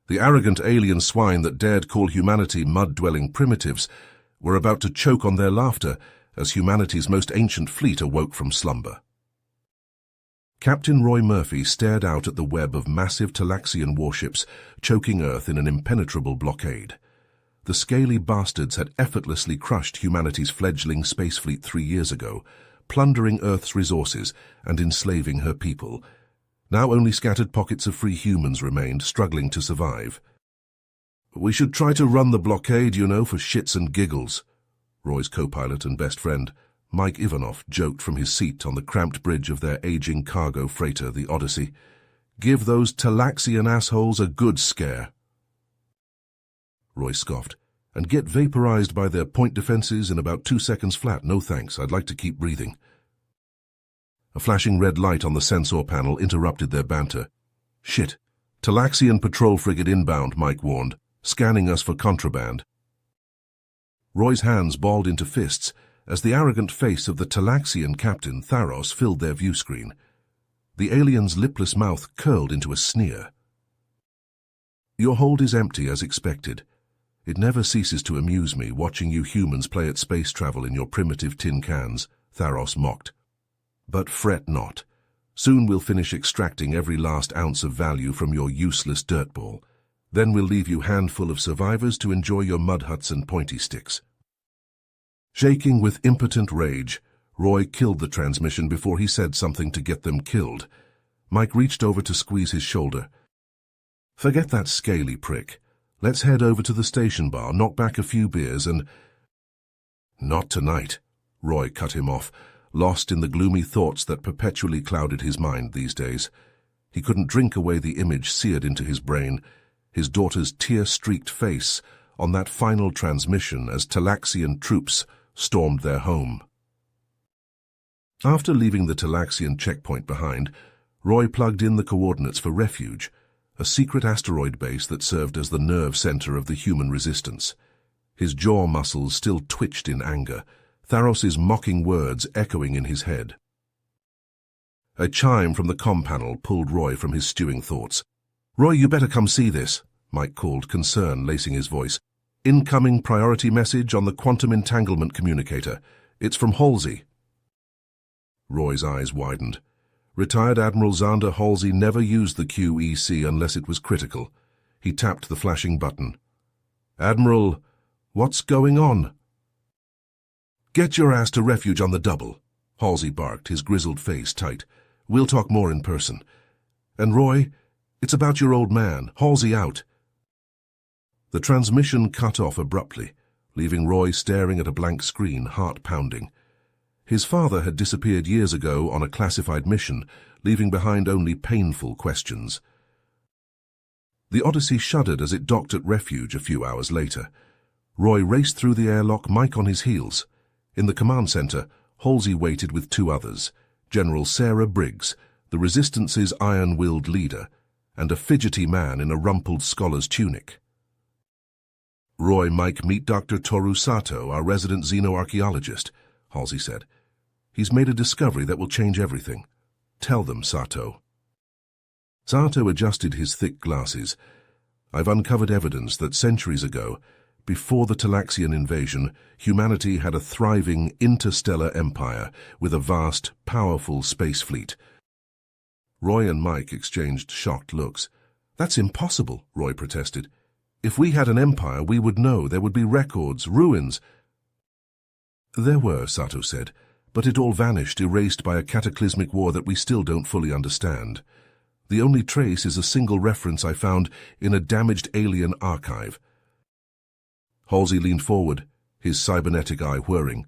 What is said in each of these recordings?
The arrogant alien swine that dared call humanity mud-dwelling primitives were about to choke on their laughter as humanity's most ancient fleet awoke from slumber. Captain Roy Murphy stared out at the web of massive Talaxian warships choking Earth in an impenetrable blockade. The scaly bastards had effortlessly crushed humanity's fledgling space fleet 3 years ago, plundering Earth's resources and enslaving her people. Now only scattered pockets of free humans remained, struggling to survive. "We should try to run the blockade, you know, for shits and giggles," Roy's co-pilot and best friend, Mike Ivanov, joked from his seat on the cramped bridge of their aging cargo freighter, the Odyssey. "Give those Talaxian assholes a good scare." Roy scoffed. "And get vaporized by their point defenses in about 2 seconds flat. No thanks, I'd like to keep breathing." A flashing red light on the sensor panel interrupted their banter. "Shit. Talaxian patrol frigate inbound," Mike warned, "scanning us for contraband." Roy's hands balled into fists as the arrogant face of the Talaxian captain, Tharos, filled their view screen. The alien's lipless mouth curled into a sneer. "Your hold is empty, as expected. It never ceases to amuse me watching you humans play at space travel in your primitive tin cans," Tharos mocked. "But fret not. Soon we'll finish extracting every last ounce of value from your useless dirtball. Then we'll leave you handful of survivors to enjoy your mud huts and pointy sticks." Shaking with impotent rage, Roy killed the transmission before he said something to get them killed. Mike reached over to squeeze his shoulder. "Forget that scaly prick. Let's head over to the station bar, knock back a few beers and—" "Not tonight," Roy cut him off, lost in the gloomy thoughts that perpetually clouded his mind these days. He couldn't drink away the image seared into his brain, his daughter's tear-streaked face on that final transmission as Talaxian troops stormed their home. After leaving the Talaxian checkpoint behind, Roy plugged in the coordinates for Refuge, a secret asteroid base that served as the nerve center of the human resistance. His jaw muscles still twitched in anger, Tharos's mocking words echoing in his head. A chime from the comm panel pulled Roy from his stewing thoughts. "Roy, you better come see this," Mike called, concern lacing his voice. "Incoming priority message on the quantum entanglement communicator. It's from Halsey." Roy's eyes widened. Retired Admiral Xander Halsey never used the QEC unless it was critical. He tapped the flashing button. "Admiral, what's going on?" "Get your ass to Refuge on the double," Halsey barked, his grizzled face tight. "We'll talk more in person. And Roy, it's about your old man. Halsey out." The transmission cut off abruptly, leaving Roy staring at a blank screen, heart pounding. His father had disappeared years ago on a classified mission, leaving behind only painful questions. The Odyssey shuddered as it docked at Refuge a few hours later. Roy raced through the airlock, Mike on his heels. In the command center, Halsey waited with 2 others, General Sarah Briggs, the Resistance's iron-willed leader, and a fidgety man in a rumpled scholar's tunic. "Roy, Mike, meet Dr. Toru Sato, our resident xenoarchaeologist," Halsey said. "He's made a discovery that will change everything. Tell them, Sato." Sato adjusted his thick glasses. "I've uncovered evidence that centuries ago, before the Talaxian invasion, humanity had a thriving interstellar empire with a vast, powerful space fleet." Roy and Mike exchanged shocked looks. "That's impossible," Roy protested. "If we had an empire, we would know. There would be records, ruins." "There were," Sato said, "but it all vanished, erased by a cataclysmic war that we still don't fully understand. The only trace is a single reference I found in a damaged alien archive." Halsey leaned forward, his cybernetic eye whirring.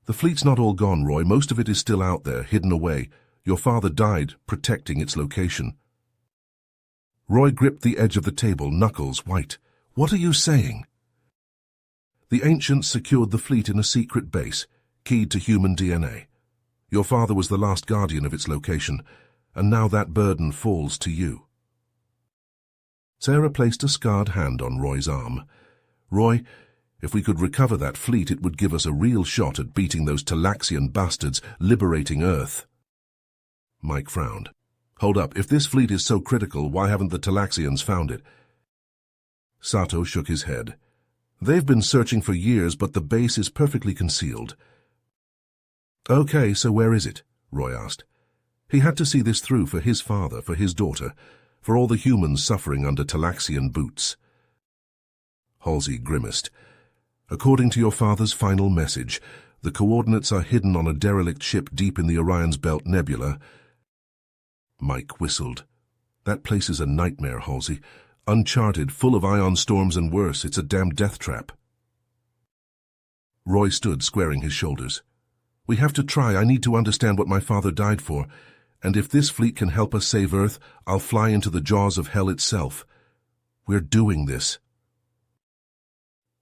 "The fleet's not all gone, Roy. Most of it is still out there, hidden away. Your father died protecting its location." Roy gripped the edge of the table, knuckles white. "What are you saying?" "The ancients secured the fleet in a secret base, keyed to human DNA. Your father was the last guardian of its location, and now that burden falls to you." Sarah placed a scarred hand on Roy's arm. "Roy, if we could recover that fleet, it would give us a real shot at beating those Talaxian bastards, liberating Earth." Mike frowned. "Hold up, if this fleet is so critical, why haven't the Talaxians found it?" Sato shook his head. They've been searching for years, but the base is perfectly concealed. Okay, so where is it? Roy asked. He had to see this through for his father, for his daughter, for all the humans suffering under Talaxian boots. Halsey grimaced. According to your father's final message, the coordinates are hidden on a derelict ship deep in the Orion's Belt Nebula. Mike whistled. That place is a nightmare, Halsey. Uncharted, full of ion storms and worse. It's a damn death trap. Roy stood, squaring his shoulders. We have to try. I need to understand what my father died for. And if this fleet can help us save Earth, I'll fly into the jaws of hell itself. We're doing this.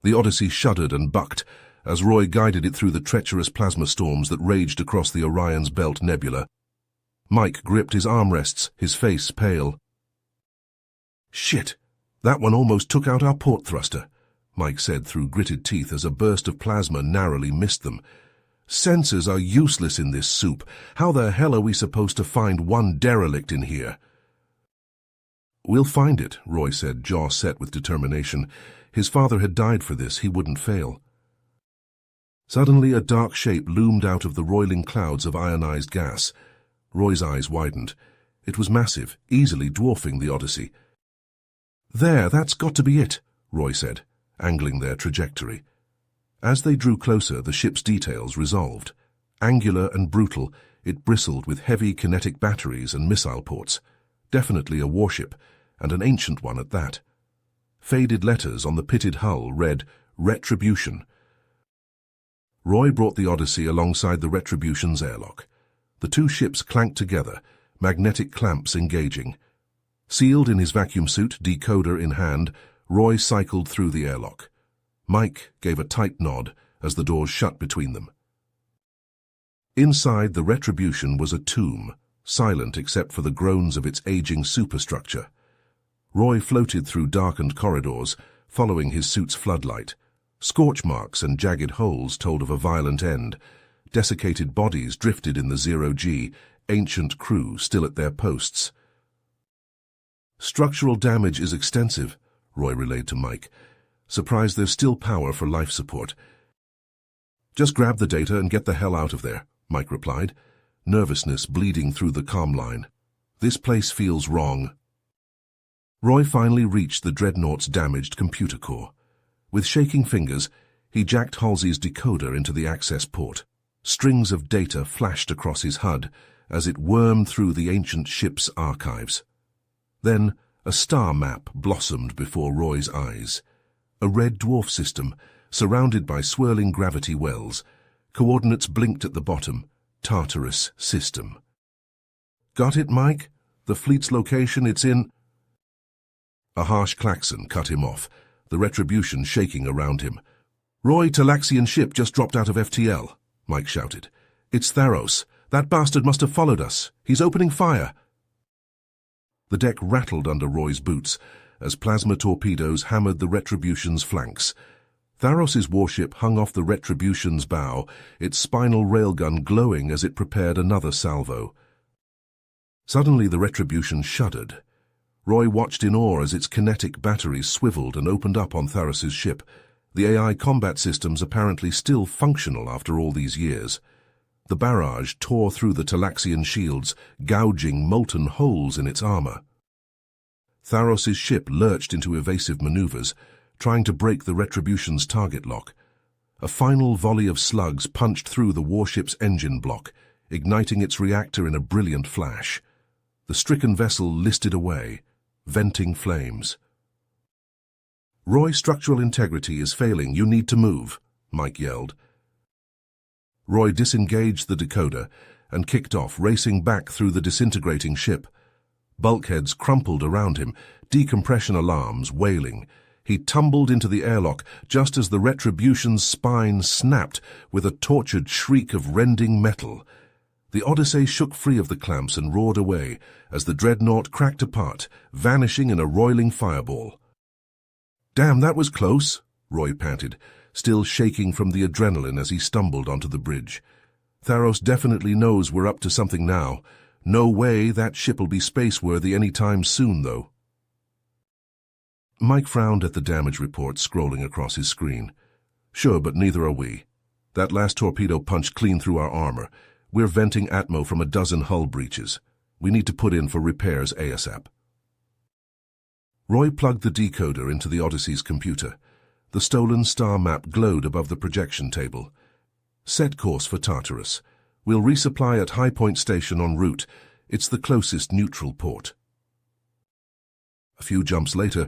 The Odyssey shuddered and bucked as Roy guided it through the treacherous plasma storms that raged across the Orion's Belt Nebula. Mike gripped his armrests, his face pale. Shit! That one almost took out our port thruster, Mike said through gritted teeth as a burst of plasma narrowly missed them. Sensors are useless in this soup. How the hell are we supposed to find one derelict in here? We'll find it, Roy said, jaw set with determination. His father had died for this. He wouldn't fail. Suddenly a dark shape loomed out of the roiling clouds of ionized gas. Roy's eyes widened. It was massive, easily dwarfing the Odyssey. There, that's got to be it, Roy said, angling their trajectory. As they drew closer, the ship's details resolved. Angular and brutal, it bristled with heavy kinetic batteries and missile ports. Definitely a warship, and an ancient one at that. Faded letters on the pitted hull read, Retribution. Roy brought the Odyssey alongside the Retribution's airlock. The two ships clanked together, magnetic clamps engaging. Sealed in his vacuum suit, decoder in hand, Roy cycled through the airlock. Mike gave a tight nod as the doors shut between them. Inside, the Retribution was a tomb, silent except for the groans of its aging superstructure. Roy floated through darkened corridors, following his suit's floodlight. Scorch marks and jagged holes told of a violent end. Desiccated bodies drifted in the zero-G, ancient crew still at their posts. Structural damage is extensive, Roy relayed to Mike. Surprised there's still power for life support. Just grab the data and get the hell out of there, Mike replied, nervousness bleeding through the comm line. This place feels wrong. Roy finally reached the Dreadnought's damaged computer core. With shaking fingers, he jacked Halsey's decoder into the access port. Strings of data flashed across his HUD as it wormed through the ancient ship's archives. Then a star map blossomed before Roy's eyes. A red dwarf system, surrounded by swirling gravity wells. Coordinates blinked at the bottom. Tartarus system. Got it, Mike? The fleet's location, it's in... A harsh klaxon cut him off, the Retribution shaking around him. Roy, Talaxian ship just dropped out of FTL, Mike shouted. It's Tharos. That bastard must have followed us. He's opening fire. The deck rattled under Roy's boots as plasma torpedoes hammered the Retribution's flanks. Tharos's warship hung off the Retribution's bow, its spinal railgun glowing as it prepared another salvo. Suddenly the Retribution shuddered. Roy watched in awe as its kinetic batteries swiveled and opened up on Tharos's ship, the AI combat systems apparently still functional after all these years. The barrage tore through the Talaxian shields, gouging molten holes in its armor. Tharos's ship lurched into evasive maneuvers, trying to break the Retribution's target lock. A final volley of slugs punched through the warship's engine block, igniting its reactor in a brilliant flash. The stricken vessel listed away, venting flames. Roy, structural integrity is failing. You need to move, Mike yelled. Roy disengaged the decoder and kicked off, racing back through the disintegrating ship. Bulkheads crumpled around him, decompression alarms wailing. He tumbled into the airlock just as the Retribution's spine snapped with a tortured shriek of rending metal. The Odyssey shook free of the clamps and roared away as the Dreadnought cracked apart, vanishing in a roiling fireball. Damn, that was close, Roy panted, still shaking from the adrenaline as he stumbled onto the bridge. Tharos definitely knows we're up to something now. No way that ship'll be space-worthy any time soon, though. Mike frowned at the damage report scrolling across his screen. Sure, but neither are we. That last torpedo punched clean through our armor. We're venting atmo from a dozen hull breaches. We need to put in for repairs ASAP. Roy plugged the decoder into the Odyssey's computer. The stolen star map glowed above the projection table. Set course for Tartarus. We'll resupply at High Point Station en route. It's the closest neutral port. A few jumps later,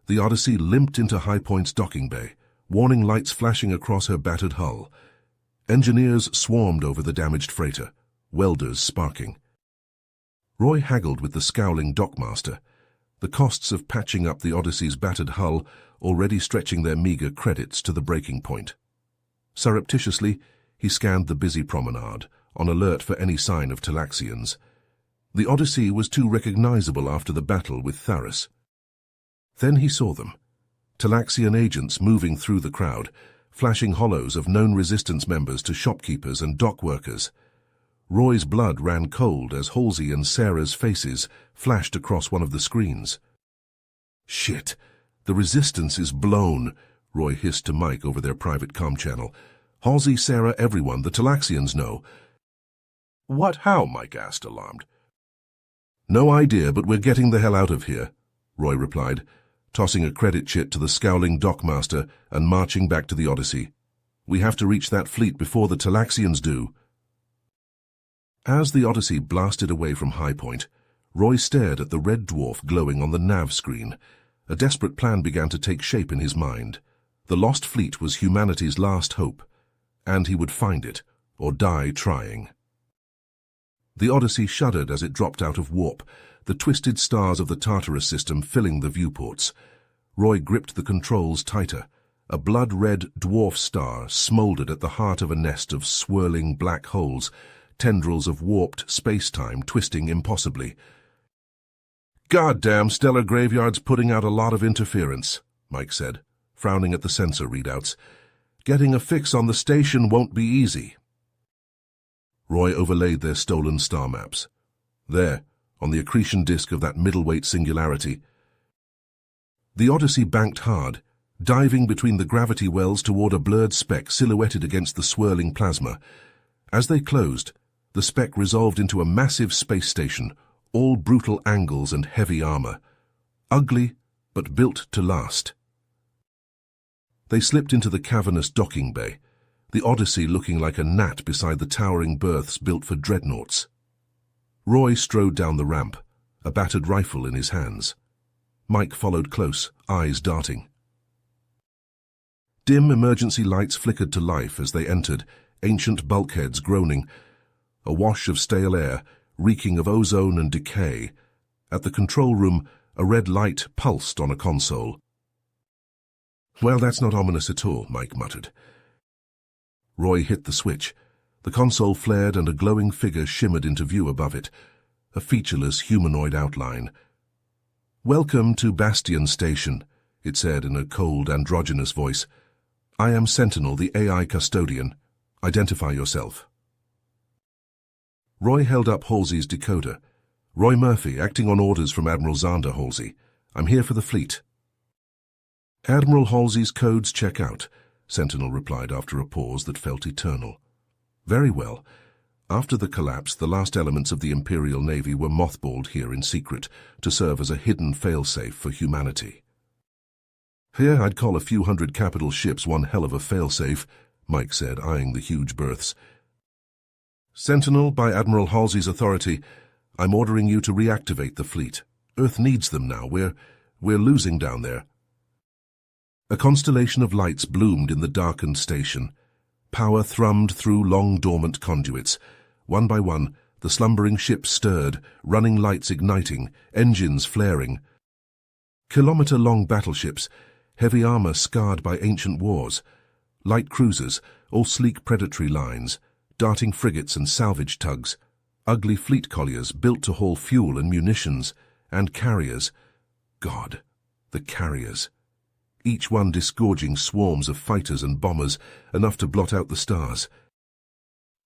the Odyssey limped into High Point's docking bay, warning lights flashing across her battered hull. Engineers swarmed over the damaged freighter, welders sparking. Roy haggled with the scowling dockmaster, the costs of patching up the Odyssey's battered hull already stretching their meager credits to the breaking point. Surreptitiously, he scanned the busy promenade, on alert for any sign of Talaxians. The Odyssey was too recognizable after the battle with Tharus. Then he saw them, Talaxian agents moving through the crowd, flashing hollows of known resistance members to shopkeepers and dock workers. Roy's blood ran cold as Halsey and Sarah's faces flashed across one of the screens. "Shit, the resistance is blown," Roy hissed to Mike over their private comm channel. "Halsey, Sarah, everyone, the Talaxians know." "What, how?" Mike asked, alarmed. "No idea, but we're getting the hell out of here," Roy replied, tossing a credit chit to the scowling dockmaster and marching back to the Odyssey. "We have to reach that fleet before the Talaxians do." As the Odyssey blasted away from High Point, Roy stared at the red dwarf glowing on the nav screen. A desperate plan began to take shape in his mind. The lost fleet was humanity's last hope, and he would find it, or die trying. The Odyssey shuddered as it dropped out of warp, the twisted stars of the Tartarus system filling the viewports. Roy gripped the controls tighter. A blood-red dwarf star smoldered at the heart of a nest of swirling black holes, tendrils of warped space-time twisting impossibly. "Goddamn, stellar graveyard's putting out a lot of interference," Mike said, frowning at the sensor readouts. "Getting a fix on the station won't be easy." Roy overlaid their stolen star maps. There, on the accretion disk of that middleweight singularity. The Odyssey banked hard, diving between the gravity wells toward a blurred speck silhouetted against the swirling plasma. As they closed, the speck resolved into a massive space station, all brutal angles and heavy armor. Ugly, but built to last. They slipped into the cavernous docking bay, the Odyssey looking like a gnat beside the towering berths built for dreadnoughts. Roy strode down the ramp, a battered rifle in his hands. Mike followed close, eyes darting. Dim emergency lights flickered to life as they entered, ancient bulkheads groaning, a wash of stale air, reeking of ozone and decay. At the control room, a red light pulsed on a console. "Well, that's not ominous at all," Mike muttered. Roy hit the switch. The console flared and a glowing figure shimmered into view above it, a featureless humanoid outline. "Welcome to Bastion Station," it said in a cold, androgynous voice. "I am Sentinel, the AI custodian. Identify yourself." Roy held up Halsey's decoder. "Roy Murphy, acting on orders from Admiral Zander Halsey. I'm here for the fleet." "Admiral Halsey's codes check out," Sentinel replied after a pause that felt eternal. "Very well. After the collapse, the last elements of the Imperial Navy were mothballed here in secret to serve as a hidden failsafe for humanity." "Here, I'd call a few hundred capital ships one hell of a failsafe," Mike said, eyeing the huge berths. "Sentinel, by Admiral Halsey's authority, I'm ordering you to reactivate the fleet. Earth needs them now. We're losing down there." A constellation of lights bloomed in the darkened station. Power thrummed through long-dormant conduits. One by one, the slumbering ships stirred, running lights igniting, engines flaring. Kilometer-long battleships, heavy armor scarred by ancient wars. Light cruisers, all sleek predatory lines, darting frigates and salvage tugs. Ugly fleet colliers built to haul fuel and munitions. And carriers. God, the carriers. Each one disgorging swarms of fighters and bombers, enough to blot out the stars.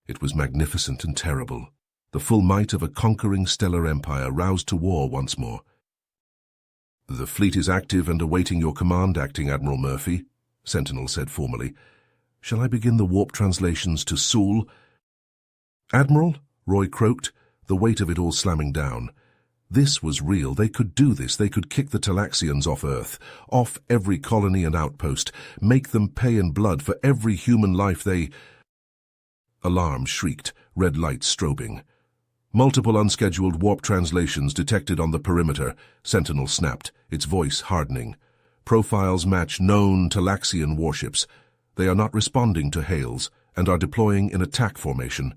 It was magnificent and terrible, the full might of a conquering stellar empire roused to war once more. "The fleet is active and awaiting your command, Acting Admiral Murphy," Sentinel said formally. "Shall I begin the warp translations to Sul?" "Admiral," Roy croaked, the weight of it all slamming down. This was real. They could do this. They could kick the Talaxians off Earth, off every colony and outpost, make them pay in blood for every human life they... Alarm shrieked, red lights strobing. "Multiple unscheduled warp translations detected on the perimeter," Sentinel snapped, its voice hardening. "Profiles match known Talaxian warships. They are not responding to hails and are deploying in attack formation."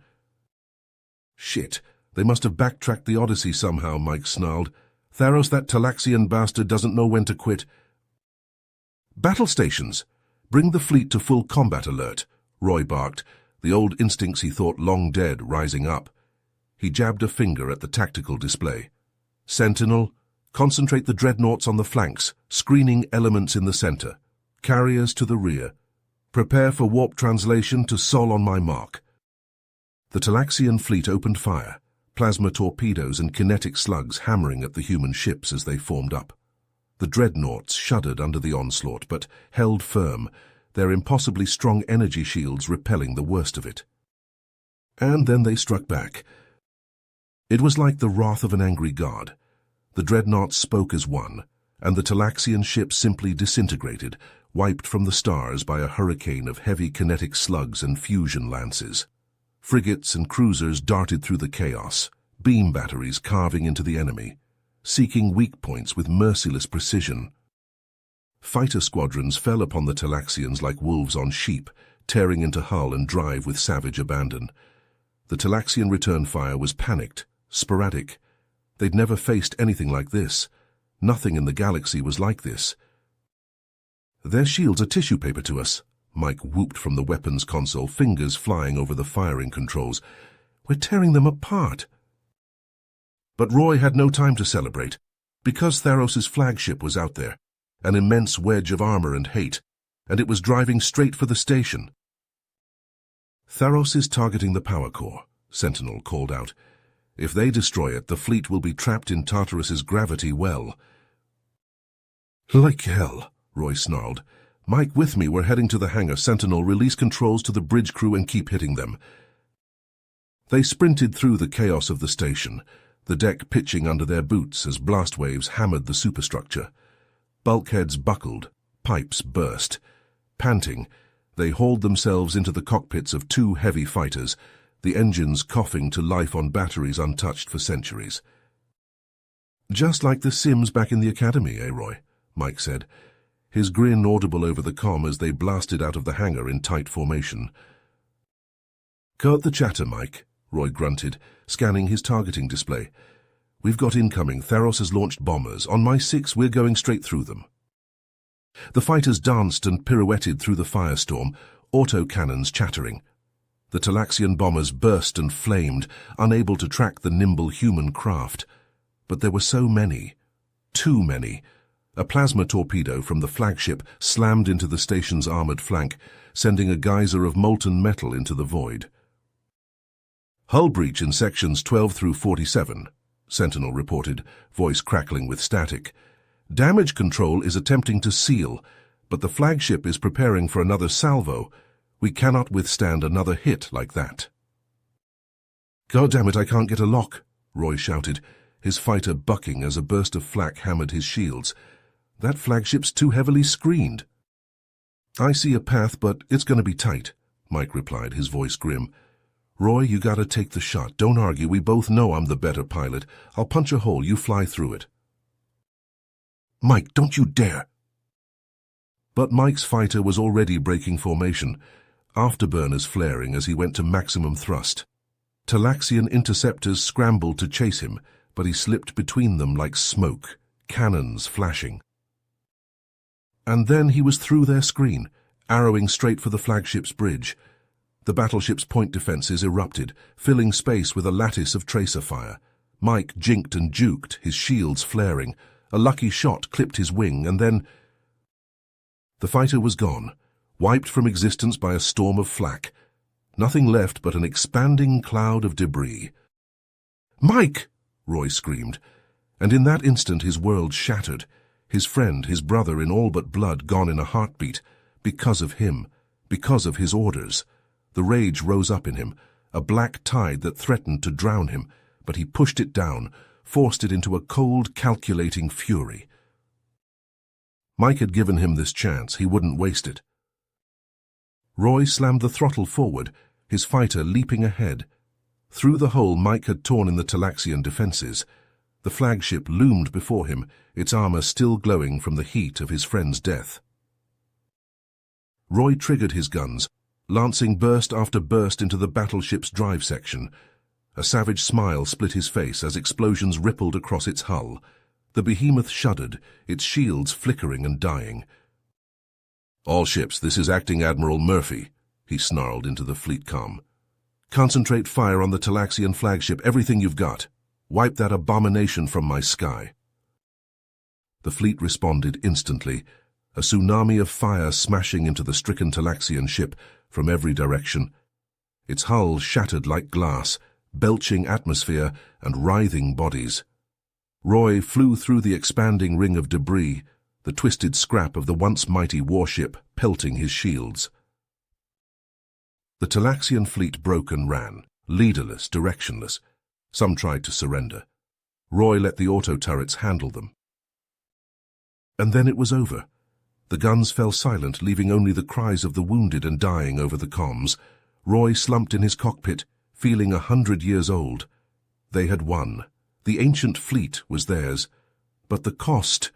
"Shit, they must have backtracked the Odyssey somehow," Mike snarled. "Tharos, that Talaxian bastard doesn't know when to quit." "Battle stations! Bring the fleet to full combat alert," Roy barked, the old instincts he thought long dead rising up. He jabbed a finger at the tactical display. "Sentinel, concentrate the dreadnoughts on the flanks, screening elements in the center. Carriers to the rear. Prepare for warp translation to Sol on my mark." The Talaxian fleet opened fire, plasma torpedoes and kinetic slugs hammering at the human ships as they formed up. The dreadnoughts shuddered under the onslaught, but held firm, their impossibly strong energy shields repelling the worst of it. And then they struck back. It was like the wrath of an angry god. The dreadnoughts spoke as one, and the Talaxian ships simply disintegrated, wiped from the stars by a hurricane of heavy kinetic slugs and fusion lances. Frigates and cruisers darted through the chaos, beam batteries carving into the enemy, seeking weak points with merciless precision. Fighter squadrons fell upon the Talaxians like wolves on sheep, tearing into hull and drive with savage abandon. The Talaxian return fire was panicked, sporadic. They'd never faced anything like this. Nothing in the galaxy was like this. "Their shields are tissue paper to us," Mike whooped from the weapons console, fingers flying over the firing controls. "We're tearing them apart." But Roy had no time to celebrate, because Tharos's flagship was out there, an immense wedge of armor and hate, and it was driving straight for the station. "Tharos is targeting the power core," Sentinel called out. "If they destroy it, the fleet will be trapped in Tartarus's gravity well." "Like hell," Roy snarled. "Mike, with me, we're heading to the hangar. Sentinel, release controls to the bridge crew and keep hitting them." They sprinted through the chaos of the station, the deck pitching under their boots as blast waves hammered the superstructure. Bulkheads buckled, pipes burst. Panting, they hauled themselves into the cockpits of two heavy fighters, the engines coughing to life on batteries untouched for centuries. "Just like the Sims back in the academy, eh, Roy?" Mike said, his grin audible over the comm as they blasted out of the hangar in tight formation. "Cut the chatter, Mike," Roy grunted, scanning his targeting display. "We've got incoming. Tharos has launched bombers. On my 6, we're going straight through them." The fighters danced and pirouetted through the firestorm, auto-cannons chattering. The Talaxian bombers burst and flamed, unable to track the nimble human craft. But there were so many. Too many. A plasma torpedo from the flagship slammed into the station's armored flank, sending a geyser of molten metal into the void. "Hull breach in sections 12 through 47, Sentinel reported, voice crackling with static. "Damage control is attempting to seal, but the flagship is preparing for another salvo. We cannot withstand another hit like that." "God damn it, I can't get a lock," Roy shouted, his fighter bucking as a burst of flak hammered his shields. "That flagship's too heavily screened." "I see a path, but it's going to be tight," Mike replied, his voice grim. "Roy, you gotta take the shot. Don't argue. We both know I'm the better pilot. I'll punch a hole. You fly through it." "Mike, don't you dare!" But Mike's fighter was already breaking formation, afterburners flaring as he went to maximum thrust. Talaxian interceptors scrambled to chase him, but he slipped between them like smoke, cannons flashing. And then he was through their screen, arrowing straight for the flagship's bridge. The battleship's point defenses erupted, filling space with a lattice of tracer fire. Mike jinked and juked, his shields flaring. A lucky shot clipped his wing, and then... The fighter was gone, wiped from existence by a storm of flak. Nothing left but an expanding cloud of debris. "Mike!" Roy screamed, and in that instant his world shattered. His friend, his brother in all but blood, gone in a heartbeat, because of him, because of his orders. The rage rose up in him, a black tide that threatened to drown him, but he pushed it down, forced it into a cold, calculating fury. Mike had given him this chance, he wouldn't waste it. Roy slammed the throttle forward, his fighter leaping ahead. Through the hole Mike had torn in the Talaxian defenses, the flagship loomed before him, its armor still glowing from the heat of his friend's death. Roy triggered his guns, lancing burst after burst into the battleship's drive section. A savage smile split his face as explosions rippled across its hull. The behemoth shuddered, its shields flickering and dying. "All ships, this is Acting Admiral Murphy," he snarled into the fleet comm. "Concentrate fire on the Talaxian flagship, everything you've got. Wipe that abomination from my sky." The fleet responded instantly, a tsunami of fire smashing into the stricken Talaxian ship from every direction. Its hull shattered like glass, belching atmosphere and writhing bodies. Roy flew through the expanding ring of debris, the twisted scrap of the once mighty warship pelting his shields. The Talaxian fleet broke and ran, leaderless, directionless. Some tried to surrender. Roy let the auto-turrets handle them. And then it was over. The guns fell silent, leaving only the cries of the wounded and dying over the comms. Roy slumped in his cockpit, feeling 100 years old. They had won. The ancient fleet was theirs. But the cost...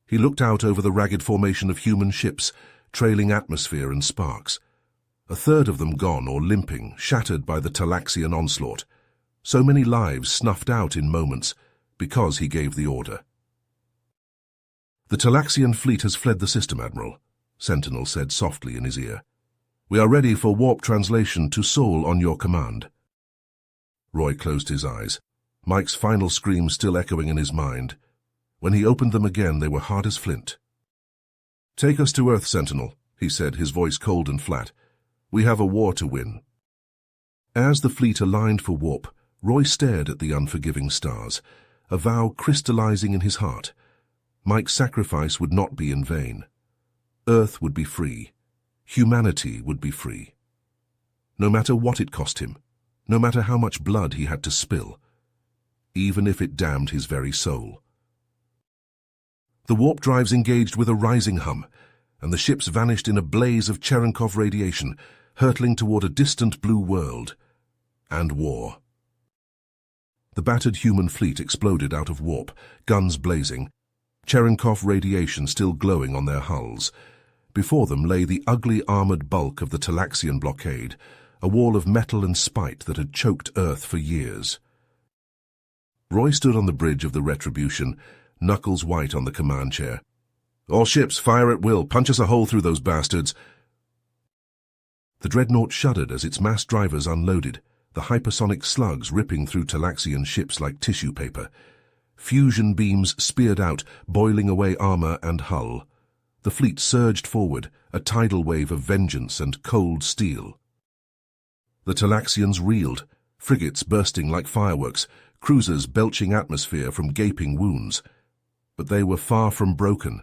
He looked out over the ragged formation of human ships, trailing atmosphere and sparks. A third of them gone or limping, shattered by the Talaxian onslaught. So many lives snuffed out in moments, because he gave the order. "The Talaxian fleet has fled the system, Admiral," Sentinel said softly in his ear. "We are ready for warp translation to Sol on your command." Roy closed his eyes, Mike's final scream still echoing in his mind. When he opened them again, they were hard as flint. "Take us to Earth, Sentinel," he said, his voice cold and flat. "We have a war to win." As the fleet aligned for warp, Roy stared at the unforgiving stars, a vow crystallizing in his heart. Mike's sacrifice would not be in vain. Earth would be free. Humanity would be free. No matter what it cost him, no matter how much blood he had to spill, even if it damned his very soul. The warp drives engaged with a rising hum, and the ships vanished in a blaze of Cherenkov radiation, hurtling toward a distant blue world. And war. The battered human fleet exploded out of warp, guns blazing, Cherenkov radiation still glowing on their hulls. Before them lay the ugly armored bulk of the Talaxian blockade, a wall of metal and spite that had choked Earth for years. Roy stood on the bridge of the Retribution, knuckles white on the command chair. "All ships, fire at will. Punch us a hole through those bastards." The dreadnought shuddered as its mass drivers unloaded, the hypersonic slugs ripping through Talaxian ships like tissue paper. Fusion beams speared out, boiling away armor and hull. The fleet surged forward, a tidal wave of vengeance and cold steel. The Talaxians reeled, frigates bursting like fireworks, cruisers belching atmosphere from gaping wounds. But they were far from broken.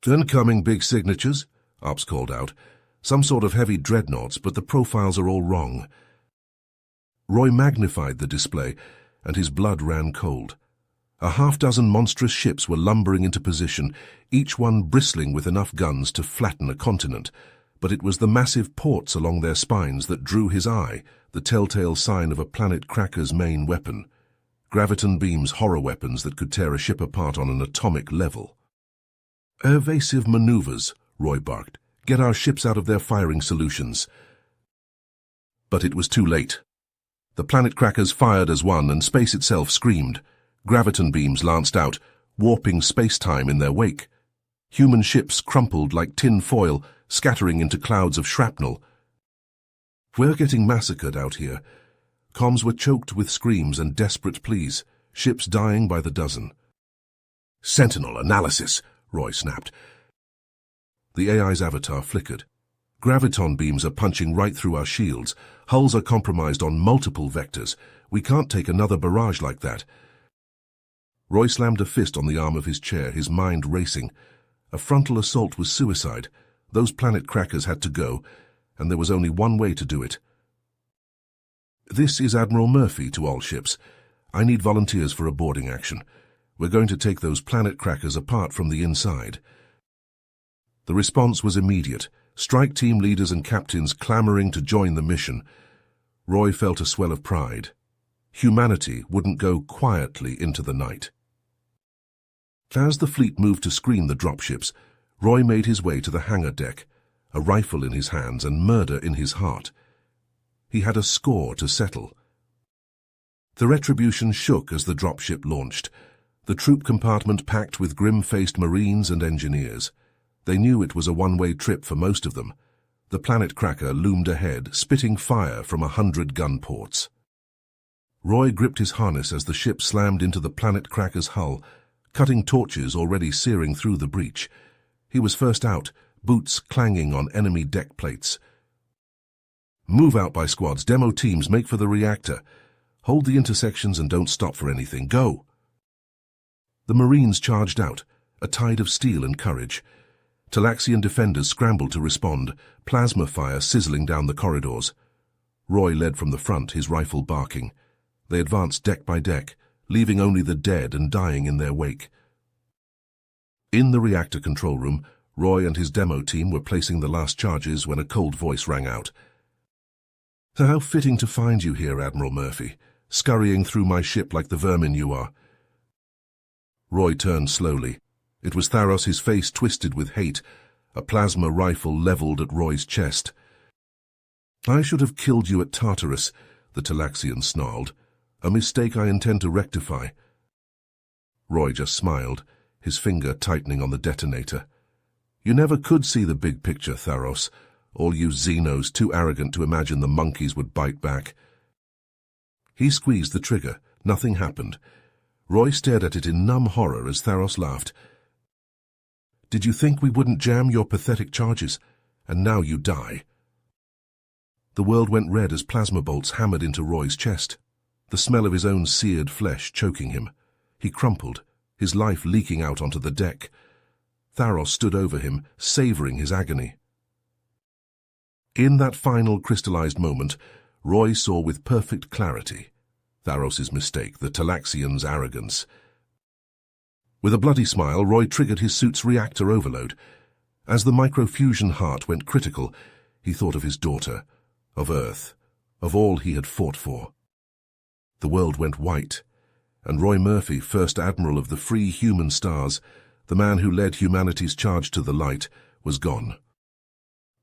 "Incoming big signatures," Ops called out. "Some sort of heavy dreadnoughts, but the profiles are all wrong." Roy magnified the display, and his blood ran cold. A half-dozen monstrous ships were lumbering into position, each one bristling with enough guns to flatten a continent. But it was the massive ports along their spines that drew his eye, the telltale sign of a planet cracker's main weapon. Graviton beams, horror weapons that could tear a ship apart on an atomic level. "Evasive maneuvers," Roy barked. "Get our ships out of their firing solutions." But it was too late. The planet crackers fired as one, and space itself screamed. Graviton beams lanced out, warping space-time in their wake. Human ships crumpled like tin foil, scattering into clouds of shrapnel. "We're getting massacred out here." Comms were choked with screams and desperate pleas, ships dying by the dozen. "Sentinel analysis," Roy snapped. The AI's avatar flickered. "Graviton beams are punching right through our shields. Hulls are compromised on multiple vectors. We can't take another barrage like that." Roy slammed a fist on the arm of his chair, his mind racing. A frontal assault was suicide. Those planet crackers had to go, and there was only one way to do it. "This is Admiral Murphy to all ships. I need volunteers for a boarding action. We're going to take those planet crackers apart from the inside." The response was immediate. Strike team leaders and captains clamoring to join the mission. Roy felt a swell of pride. Humanity wouldn't go quietly into the night. As the fleet moved to screen the dropships, Roy made his way to the hangar deck, a rifle in his hands and murder in his heart. He had a score to settle. The Retribution shook as the dropship launched, the troop compartment packed with grim-faced Marines and engineers. They knew it was a one-way trip for most of them. The planet cracker loomed ahead, spitting fire from 100 gun ports. Roy gripped his harness as the ship slammed into the planet cracker's hull, cutting torches already searing through the breach. He was first out, boots clanging on enemy deck plates. "Move out by squads. Demo teams, make for the reactor. Hold the intersections and don't stop for anything. Go!" The Marines charged out, a tide of steel and courage. Talaxian defenders scrambled to respond, plasma fire sizzling down the corridors. Roy led from the front, his rifle barking. They advanced deck by deck, leaving only the dead and dying in their wake. In the reactor control room, Roy and his demo team were placing the last charges when a cold voice rang out. "So how fitting to find you here, Admiral Murphy, scurrying through my ship like the vermin you are." Roy turned slowly. It was Tharos, his face twisted with hate, a plasma rifle leveled at Roy's chest. "I should have killed you at Tartarus," the Talaxian snarled. "A mistake I intend to rectify." Roy just smiled, his finger tightening on the detonator. "You never could see the big picture, Tharos. All you Xenos too arrogant to imagine the monkeys would bite back." He squeezed the trigger. Nothing happened. Roy stared at it in numb horror as Tharos laughed. "Did you think we wouldn't jam your pathetic charges? And now you die." The world went red as plasma bolts hammered into Roy's chest, the smell of his own seared flesh choking him. He crumpled, his life leaking out onto the deck. Tharos stood over him, savoring his agony. In that final crystallized moment, Roy saw with perfect clarity Tharos's mistake, the Talaxian's arrogance. With a bloody smile, Roy triggered his suit's reactor overload. As the microfusion heart went critical, he thought of his daughter, of Earth, of all he had fought for. The world went white, and Roy Murphy, first admiral of the free human stars, the man who led humanity's charge to the light, was gone.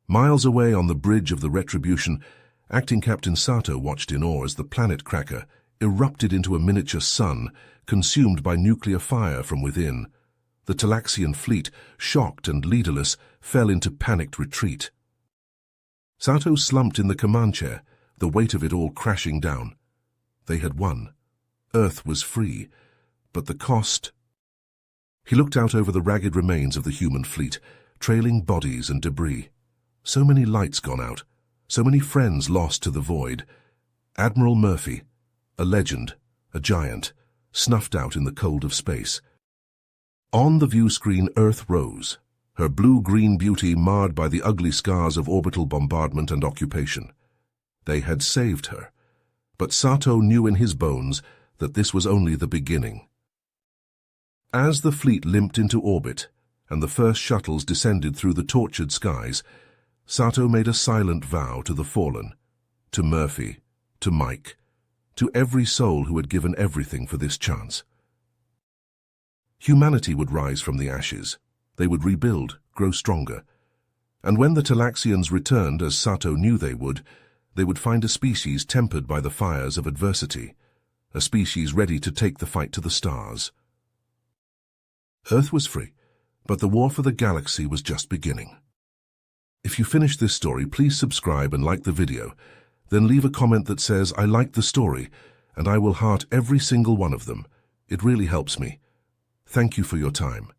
Miles away on the bridge of the Retribution, Acting Captain Sato watched in awe as the planet cracker erupted into a miniature sun, consumed by nuclear fire from within. The Talaxian fleet, shocked and leaderless, fell into panicked retreat. Sato slumped in the command chair, the weight of it all crashing down. They had won. Earth was free, but the cost... He looked out over the ragged remains of the human fleet, trailing bodies and debris. So many lights gone out, so many friends lost to the void. Admiral Murphy, a legend, a giant, snuffed out in the cold of space. On the view screen, Earth rose, her blue-green beauty marred by the ugly scars of orbital bombardment and occupation. They had saved her, but Sato knew in his bones that this was only the beginning. As the fleet limped into orbit and the first shuttles descended through the tortured skies, Sato made a silent vow to the fallen, to Murphy, to Mike, to every soul who had given everything for this chance. Humanity would rise from the ashes. They would rebuild, grow stronger. And when the Talaxians returned, as Sato knew they would find a species tempered by the fires of adversity, a species ready to take the fight to the stars. Earth was free, but the war for the galaxy was just beginning. If you finished this story, please subscribe and like the video. Then leave a comment that says, "I liked the story," and I will heart every single one of them. It really helps me. Thank you for your time.